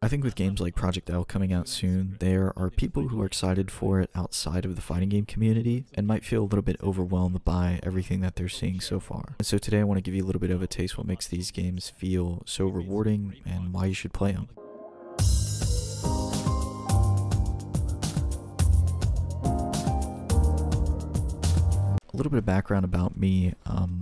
think with games like Project L coming out soon, there are people who are excited for it outside of the fighting game community and might feel a little bit overwhelmed by everything that they're seeing so far. And so today I want to give you a little bit of a taste what makes these games feel so rewarding and why you should play them. A little bit of background about me,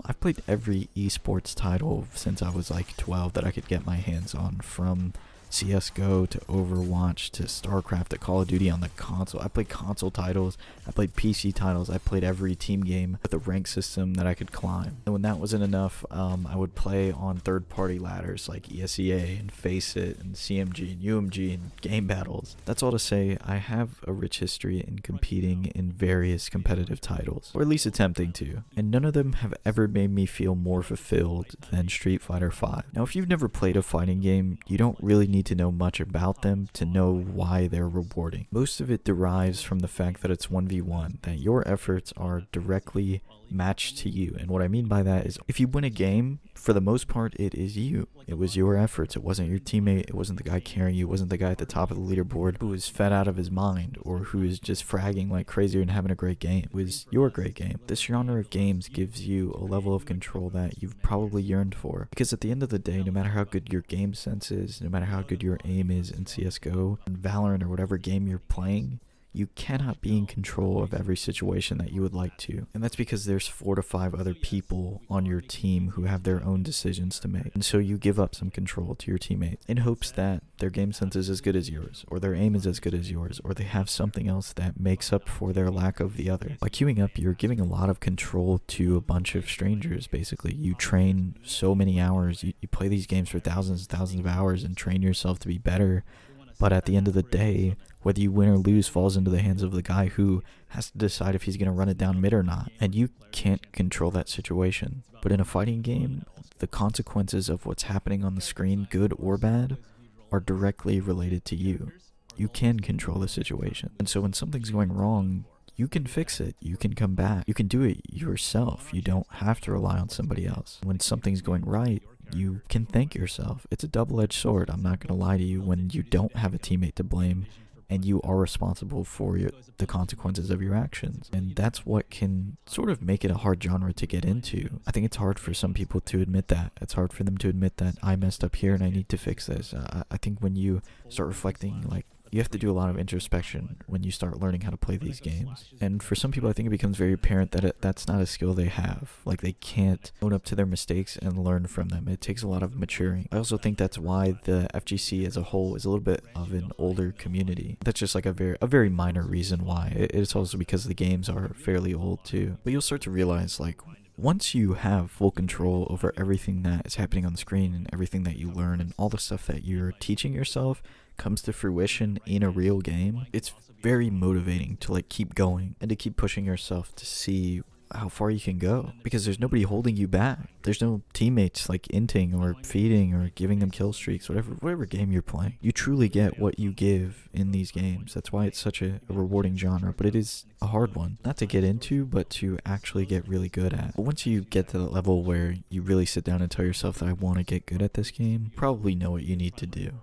I've played every esports title since I was like 12 that I could get my hands on, from CSGO to Overwatch to StarCraft to Call of Duty on the console. I played console titles, I played PC titles, I played every team game with a rank system that I could climb. And when that wasn't enough, I would play on third-party ladders like ESEA and FACEIT and CMG and UMG and game battles. That's all to say, I have a rich history in competing in various competitive titles, or at least attempting to, and none of them have ever made me feel more fulfilled than Street Fighter V. Now, if you've never played a fighting game, you don't really need to know much about them to know why they're rewarding. Most of it derives from the fact that it's 1v1, that your efforts are directly matched to you. And what I mean by that is, if you win a game, for the most part, it is you. It was your efforts. It wasn't your teammate. It wasn't the guy carrying you. It wasn't the guy at the top of the leaderboard who was fed out of his mind or who is just fragging like crazy and having a great game. It was your great game. This genre of games gives you a level of control that you've probably yearned for. Because at the end of the day, no matter how good your game sense is, no matter how good your aim is in CSGO, in Valorant, or whatever game you're playing, you cannot be in control of every situation that you would like to. And that's because there's 4 to 5 other people on your team who have their own decisions to make. And so you give up some control to your teammates in hopes that their game sense is as good as yours, or their aim is as good as yours, or they have something else that makes up for their lack of the other. By queuing up, you're giving a lot of control to a bunch of strangers, basically. You train so many hours, you play these games for thousands and thousands of hours and train yourself to be better. But at the end of the day, whether you win or lose falls into the hands of the guy who has to decide if he's going to run it down mid or not. And you can't control that situation. But in a fighting game, the consequences of what's happening on the screen, good or bad, are directly related to you. You can control the situation. And so when something's going wrong, you can fix it. You can come back. You can do it yourself. You don't have to rely on somebody else. When something's going right, you can thank yourself. It's a double-edged sword, I'm not going to lie to you, when you don't have a teammate to blame and you are responsible for the consequences of your actions. And that's what can sort of make it a hard genre to get into. I think it's hard for some people to admit that. It's hard for them to admit that I messed up here and I need to fix this. I think when you start reflecting, like, you have to do a lot of introspection when you start learning how to play these games. And for some people, I think it becomes very apparent that that's not a skill they have. Like, they can't own up to their mistakes and learn from them. It takes a lot of maturing. I also think that's why the FGC as a whole is a little bit of an older community. That's just like a very minor reason why. It's also because the games are fairly old too. But you'll start to realize, like, once you have full control over everything that is happening on the screen and everything that you learn and all the stuff that you're teaching yourself comes to fruition in a real game, it's very motivating to like keep going and to keep pushing yourself to see how far you can go, because there's nobody holding you back. There's no teammates like inting or feeding or giving them kill streaks, whatever game you're playing. You truly get what you give in these games. That's why it's such a rewarding genre, but it is a hard one, not to get into, but to actually get really good at. But once you get to the level where you really sit down and tell yourself that I want to get good at this game, you probably know what you need to do.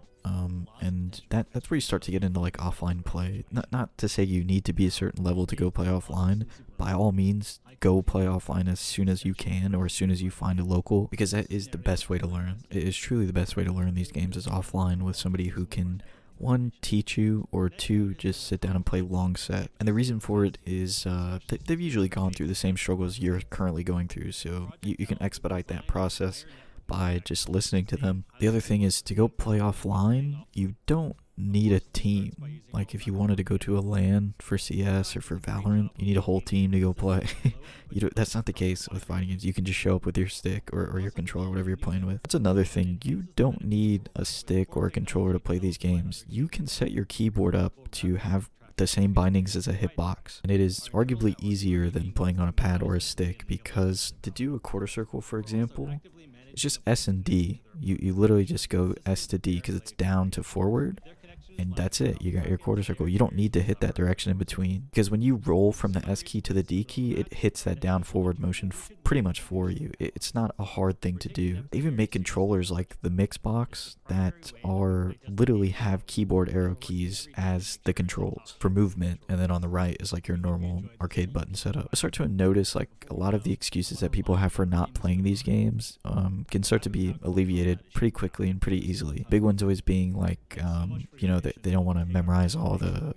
And that's where you start to get into like offline play. Not to say you need to be a certain level to go play offline. By all means, go play offline as soon as you can, or as soon as you find a local, because that is the best way to learn. It is truly the best way to learn these games, is offline with somebody who can, 1, teach you, or 2, just sit down and play long set. And the reason for it is they've usually gone through the same struggles you're currently going through, so you can expedite that process by just listening to them. The other thing is, to go play offline, you don't need a team. Like, if you wanted to go to a LAN for CS or for Valorant, you need a whole team to go play. That's not the case with fighting games. You can just show up with your stick or your controller, whatever you're playing with. That's another thing. You don't need a stick or a controller to play these games. You can set your keyboard up to have the same bindings as a hitbox, and it is arguably easier than playing on a pad or a stick, because to do a quarter circle, for example, it's just S and D. You literally just go S to D because it's down to forward. and that's it. You got your quarter circle. You don't need to hit that direction in between, because when you roll from the S key to the D key, it hits that down forward motion pretty much for you. It's not a hard thing to do. They even make controllers like the mix box that are literally have keyboard arrow keys as the controls for movement, and then on the right is like your normal arcade button setup. I start to notice like a lot of the excuses that people have for not playing these games can start to be alleviated pretty quickly and pretty easily. Big ones always being like, you know, they don't want to memorize all the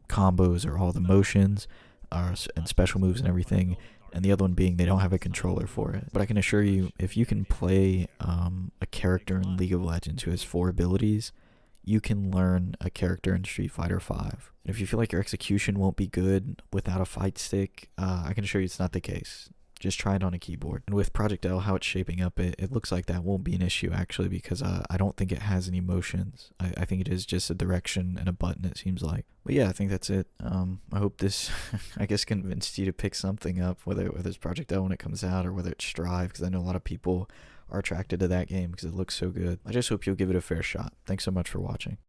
combos or all the motions and special moves and everything. And the other one being they don't have a controller for it. But I can assure you, if you can play a character in League of Legends who has 4 abilities, you can learn a character in Street Fighter 5. And if you feel like your execution won't be good without a fight stick, I can assure you it's not the case. Just try it on a keyboard. And with Project L, how it's shaping up, it looks like that won't be an issue, actually, because I don't think it has any motions. I think it is just a direction and a button, it seems like. But yeah, I think that's it. I hope this, I guess, convinced you to pick something up, whether it's Project L when it comes out or whether it's Strive, because I know a lot of people are attracted to that game because it looks so good. I just hope you'll give it a fair shot. Thanks so much for watching.